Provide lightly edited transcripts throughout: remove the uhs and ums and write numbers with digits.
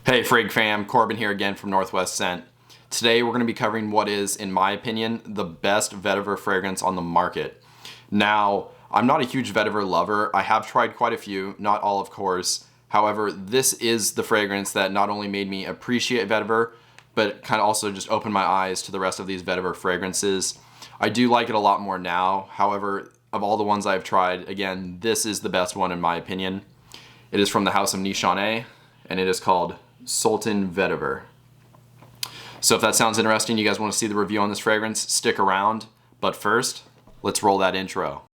Hey Frig fam, Corbin here again from Northwest Scent. Today we're going to be covering what is, in my opinion, the best vetiver fragrance on the market. Now, I'm not a huge vetiver lover. I have tried quite a few, not all of course. However, this is the fragrance that not only made me appreciate vetiver, but kind of also just opened my eyes to the rest of these vetiver fragrances. I do like it a lot more now. However, of all the ones I've tried, again, this is the best one in my opinion. It is from the house of Nishane, and it is called Sultan Vetiver. So if that sounds interesting, you guys want to see the review on this fragrance, stick around. But first, let's roll that intro.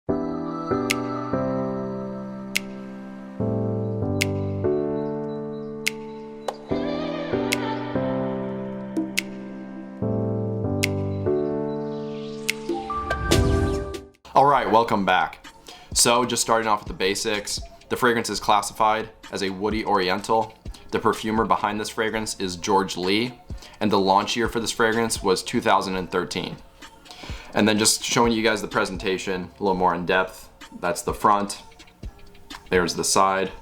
Alright, welcome back. So just starting off with the basics, the fragrance is classified as a woody oriental. The perfumer behind this fragrance is George Lee, and the launch year for this fragrance was 2013. And then just showing you guys the presentation a little more in depth. That's the front, there's the side.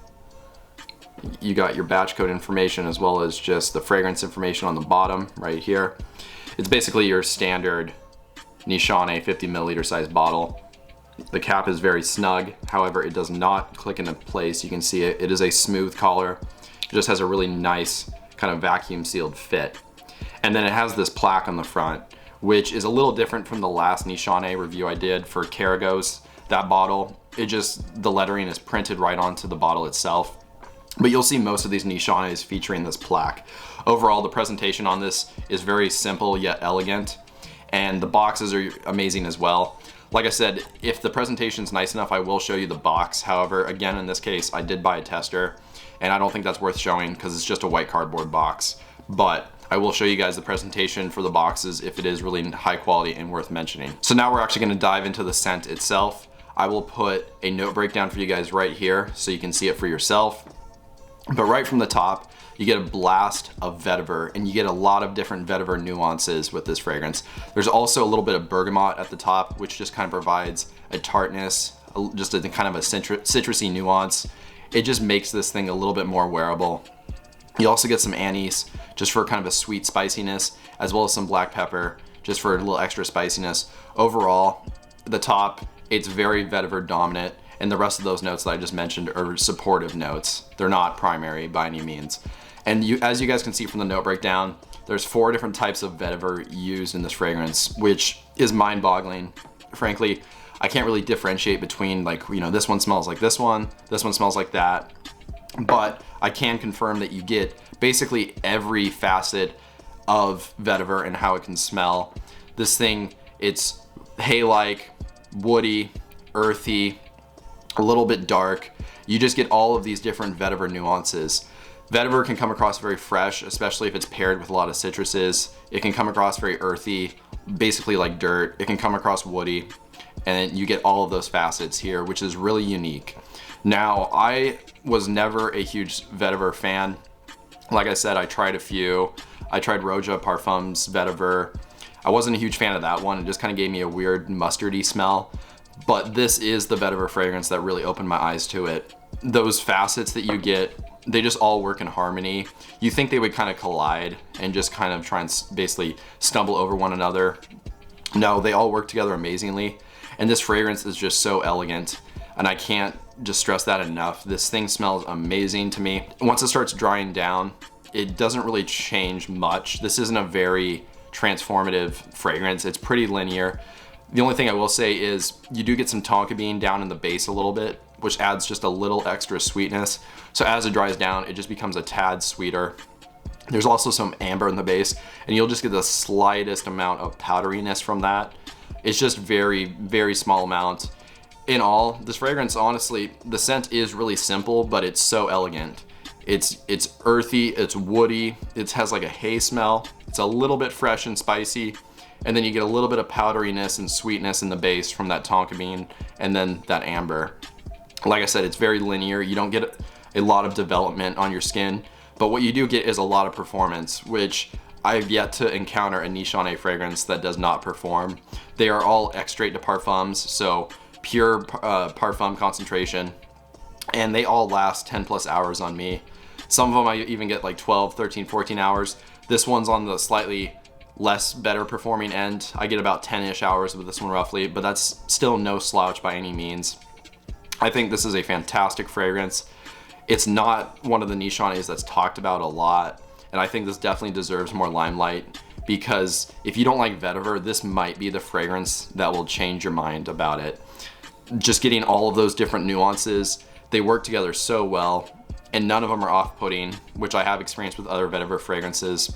You got your batch code information as well as just the fragrance information on the bottom right here. It's basically your standard Nishane 50 milliliter size bottle. The cap is very snug, however it does not click into place. You can see it, it is a smooth collar. It just has a really nice kind of vacuum sealed fit. And then it has this plaque on the front, which is a little different from the last Nishane review I did for Caragos. That bottle, the lettering is printed right onto the bottle itself. But you'll see most of these Nishanes featuring this plaque. Overall, the presentation on this is very simple yet elegant, and the boxes are amazing as well. Like I said, if the presentation's nice enough, I will show you the box. However, again, in this case, I did buy a tester, and I don't think that's worth showing because it's just a white cardboard box. But I will show you guys the presentation for the boxes if it is really high quality and worth mentioning. So now we're actually going to dive into the scent itself. I will put a note breakdown for you guys right here so you can see it for yourself. But right from the top, you get a blast of vetiver, and you get a lot of different vetiver nuances with this fragrance. There's also a little bit of bergamot at the top, which just kind of provides a tartness, just a kind of a citrusy nuance. It just makes this thing a little bit more wearable. You also get some anise, just for kind of a sweet spiciness, as well as some black pepper, just for a little extra spiciness. Overall, the top, it's very vetiver dominant, and the rest of those notes that I just mentioned are supportive notes. They're not primary by any means. And as you guys can see from the note breakdown, there's 4 different types of vetiver used in this fragrance, which is mind-boggling. Frankly, I can't really differentiate between, like, you know, this one smells like this one smells like that. But I can confirm that you get basically every facet of vetiver and how it can smell. This thing, it's hay-like, woody, earthy, a little bit dark. You just get all of these different vetiver nuances. Vetiver can come across very fresh, especially if it's paired with a lot of citruses. It can come across very earthy, basically like dirt. It can come across woody, and you get all of those facets here, which is really unique. Now, I was never a huge vetiver fan. Like I said, I tried a few. I tried Roja Parfum's vetiver. I wasn't a huge fan of that one. It just kind of gave me a weird mustardy smell. But this is the vetiver fragrance that really opened my eyes to it. Those facets that you get, they just all work in harmony. You think they would kind of collide and just kind of try and basically stumble over one another. No, they all work together amazingly. And this fragrance is just so elegant, and I can't just stress that enough. This thing smells amazing to me. Once it starts drying down, it doesn't really change much. This isn't a very transformative fragrance. It's pretty linear. The only thing I will say is you do get some tonka bean down in the base a little bit, which adds just a little extra sweetness. So as it dries down, it just becomes a tad sweeter. There's also some amber in the base, and you'll just get the slightest amount of powderiness from that. It's just very, very small amount. In all, this fragrance, honestly, the scent is really simple, but it's so elegant. It's earthy, it's woody, it has like a hay smell. It's a little bit fresh and spicy. And then you get a little bit of powderiness and sweetness in the base from that tonka bean and then that amber. Like I said, it's very linear. You don't get a lot of development on your skin, but what you do get is a lot of performance, which I've yet to encounter a Nishane fragrance that does not perform. They are all extrait de parfums, so pure parfum concentration, and they all last 10 plus hours on me. Some of them I even get like 12, 13, 14 hours. This one's on the slightly less better performing end. I get about 10-ish hours with this one roughly, but that's still no slouch by any means. I think this is a fantastic fragrance. It's not one of the Nishanes that's talked about a lot, and I think this definitely deserves more limelight, because if you don't like vetiver, this might be the fragrance that will change your mind about it. Just getting all of those different nuances, they work together so well, and none of them are off-putting, which I have experienced with other vetiver fragrances.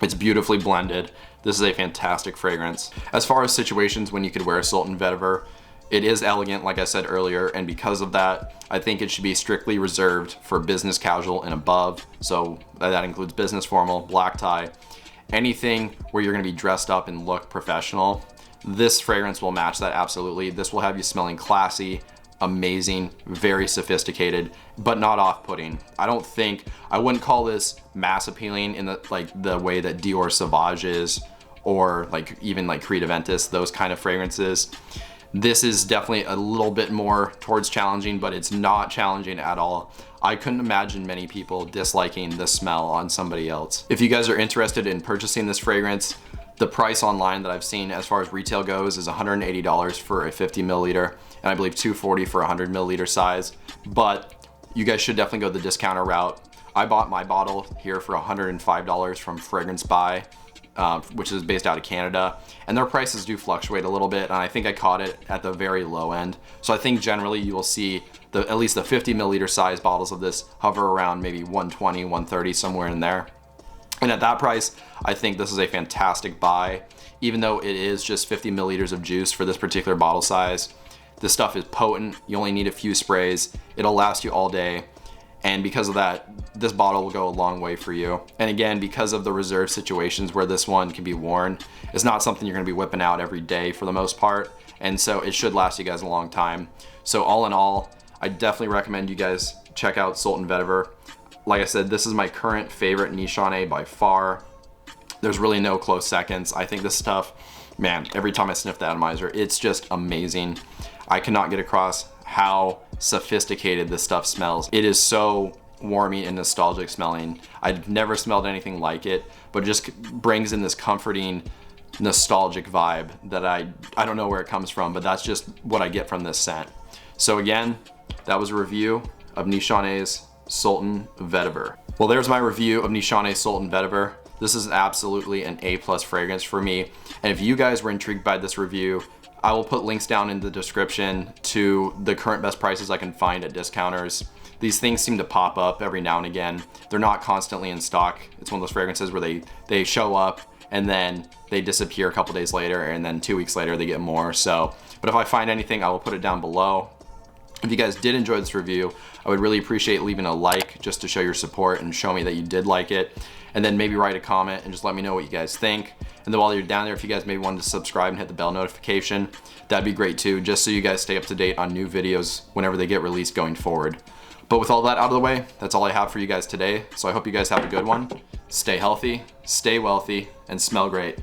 It's beautifully blended. This is a fantastic fragrance. As far as situations when you could wear Sultan Vetiver, it is elegant, like I said earlier, and because of that, I think it should be strictly reserved for business casual and above. So that includes business formal, black tie, anything where you're gonna be dressed up and look professional. This fragrance will match that absolutely. This will have you smelling classy, amazing, very sophisticated, but not off-putting. I wouldn't call this mass appealing in the way that Dior Sauvage is, or like even like Creed Aventus, those kind of fragrances. This is definitely a little bit more towards challenging, but it's not challenging at all. I couldn't imagine many people disliking the smell on somebody else. If you guys are interested in purchasing this fragrance, the price online that I've seen as far as retail goes is $180 for a 50 milliliter, and I believe $240 for a 100 milliliter size. But you guys should definitely go the discounter route. I bought my bottle here for $105 from Fragrance Buy, which is based out of Canada, and their prices do fluctuate a little bit, and I think I caught it at the very low end. So I think generally you will see at least the 50 milliliter size bottles of this hover around maybe 120, 130, somewhere in there. And at that price, I think this is a fantastic buy. Even though it is just 50 milliliters of juice for this particular bottle size, this stuff is potent. You only need a few sprays. It'll last you all day. And because of that, this bottle will go a long way for you. And again, because of the reserved situations where this one can be worn, it's not something you're gonna be whipping out every day for the most part. And so it should last you guys a long time. So all in all, I definitely recommend you guys check out Sultan Vetiver. Like I said, this is my current favorite Nishane by far. There's really no close seconds. I think this stuff, man, every time I sniff the atomizer, it's just amazing. I cannot get across how sophisticated this stuff smells. It is so warming and nostalgic smelling. I've never smelled anything like it, but it just brings in this comforting, nostalgic vibe that I don't know where it comes from, but that's just what I get from this scent. So again, that was a review of Nishane's Sultan Vetiver. Well, there's my review of Nishane Sultan Vetiver. This is absolutely an A+ fragrance for me. And if you guys were intrigued by this review, I will put links down in the description to the current best prices I can find at discounters. These things seem to pop up every now and again. They're not constantly in stock. It's one of those fragrances where they show up and then they disappear a couple days later, and then 2 weeks later they get more. But if I find anything, I will put it down below. If you guys did enjoy this review, I would really appreciate leaving a like just to show your support and show me that you did like it. And then maybe write a comment and just let me know what you guys think. And then while you're down there, if you guys maybe wanted to subscribe and hit the bell notification, that'd be great too, just so you guys stay up to date on new videos whenever they get released going forward. But with all that out of the way, that's all I have for you guys today. So I hope you guys have a good one. Stay healthy, stay wealthy, and smell great.